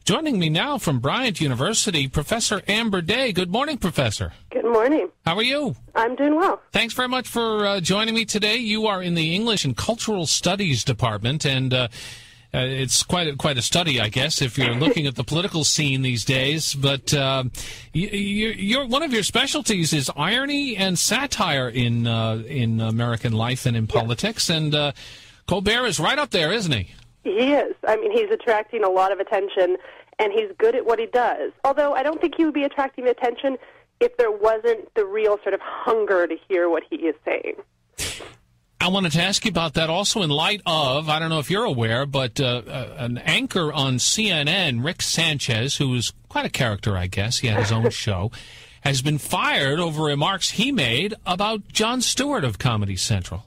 Joining me now from Bryant University, Professor Amber Day. Good morning, Professor. Good morning. How are you? I'm doing well. Thanks very much for joining me today. You are in the English and Cultural Studies Department, and it's quite a study, I guess, if you're looking at the political scene these days. But you're one of your specialties is irony and satire in American life and in politics, and Colbert is right up there, isn't he? He is. I mean, he's attracting a lot of attention, and he's good at what he does. Although I don't think he would be attracting attention if there wasn't the real sort of hunger to hear what he is saying. I wanted to ask you about that also in light of, I don't know if you're aware, but an anchor on CNN, Rick Sanchez, who is quite a character, I guess, he had his own show, has been fired over remarks he made about Jon Stewart of Comedy Central.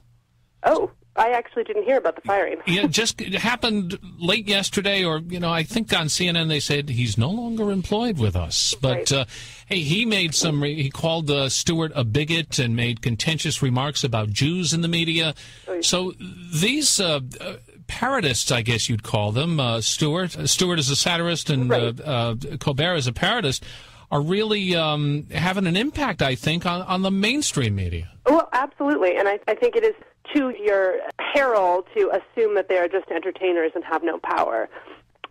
Oh. I actually didn't hear about the firing. Yeah, it happened late yesterday, or, I think on CNN they said he's no longer employed with us. But, right. Hey, he called Stewart a bigot and made contentious remarks about Jews in the media. Right. So these parodists, I guess you'd call them, Stewart is a satirist and right. Colbert is a parodist, are really having an impact, I think, on the mainstream media. Well, absolutely. And I think it is to your peril to assume that they are just entertainers and have no power.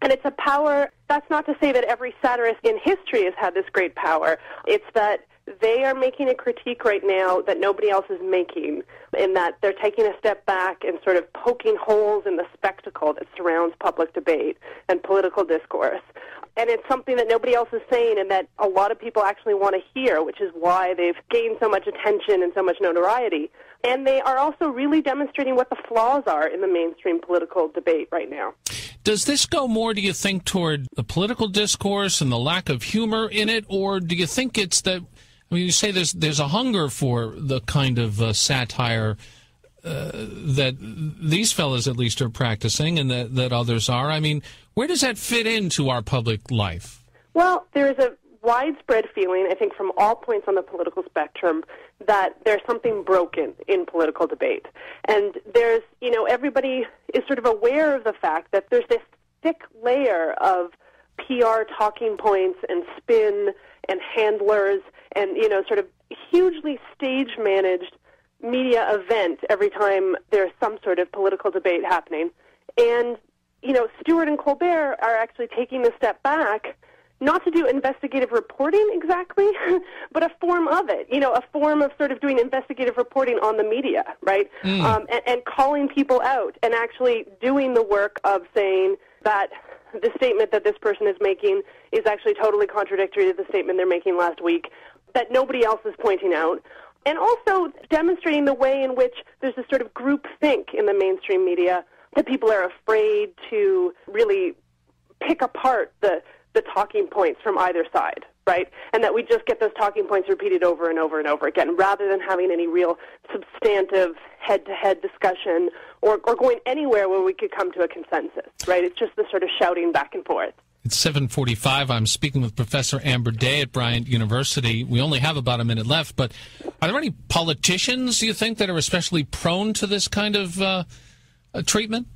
And it's a power, that's not to say that every satirist in history has had this great power. It's that they are making a critique right now that nobody else is making, in that they're taking a step back and sort of poking holes in the spectacle that surrounds public debate and political discourse. And it's something that nobody else is saying and that a lot of people actually want to hear, which is why they've gained so much attention and so much notoriety. And they are also really demonstrating what the flaws are in the mainstream political debate right now. Does this go more, do you think, toward the political discourse and the lack of humor in it, or do you think it's that, you say there's a hunger for the kind of satire that these fellas at least are practicing and that others are? I mean, where does that fit into our public life? Well, there is a widespread feeling, I think, from all points on the political spectrum that there's something broken in political debate. And there's, everybody is sort of aware of the fact that there's this thick layer of PR talking points and spin and handlers and, sort of hugely stage-managed media event every time there's some sort of political debate happening. And, Stewart and Colbert are actually taking a step back, not to do investigative reporting exactly, but a form of it, a form of sort of doing investigative reporting on the media, right? And calling people out and actually doing the work of saying that the statement that this person is making is actually totally contradictory to the statement they're making last week, that nobody else is pointing out. And also demonstrating the way in which there's this sort of group think in the mainstream media, that people are afraid to really pick apart the talking points from either side, right? And that we just get those talking points repeated over and over and over again, rather than having any real substantive head-to-head discussion or going anywhere where we could come to a consensus, right? It's just the sort of shouting back and forth. It's 7:45. I'm speaking with Professor Amber Day at Bryant University. We only have about a minute left, but are there any politicians, do you think, that are especially prone to this kind of treatment?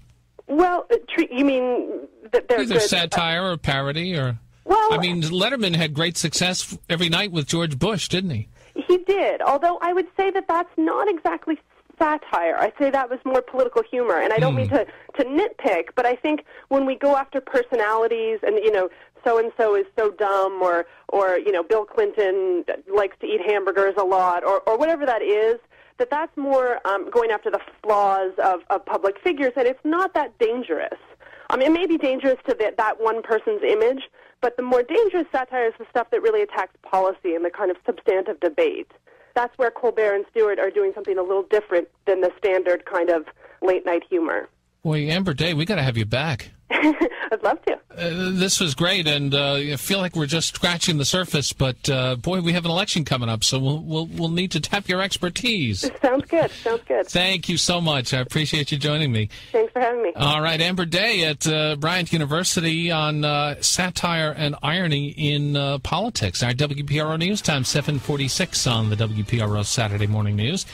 Well, you mean that they're either good, satire or parody, or... Well, I mean, Letterman had great success every night with George Bush, didn't he? He did, although I would say that that's not exactly satire. I'd say that was more political humor, and I don't mean to nitpick, but I think when we go after personalities and, so-and-so is so dumb, or Bill Clinton likes to eat hamburgers a lot, or whatever that is, that's more going after the flaws of public figures, and it's not that dangerous. It may be dangerous to that one person's image, but the more dangerous satire is the stuff that really attacks policy and the kind of substantive debate. That's where Colbert and Stewart are doing something a little different than the standard kind of late-night humor. Boy, Amber Day, we got to have you back. I'd love to. This was great, and I feel like we're just scratching the surface. But boy, we have an election coming up, so we'll need to tap your expertise. Sounds good. Sounds good. Thank you so much. I appreciate you joining me. Thanks for having me. All right, Amber Day at Bryant University on satire and irony in politics. Our WPRO News Time 7:46 on the WPRO Saturday Morning News.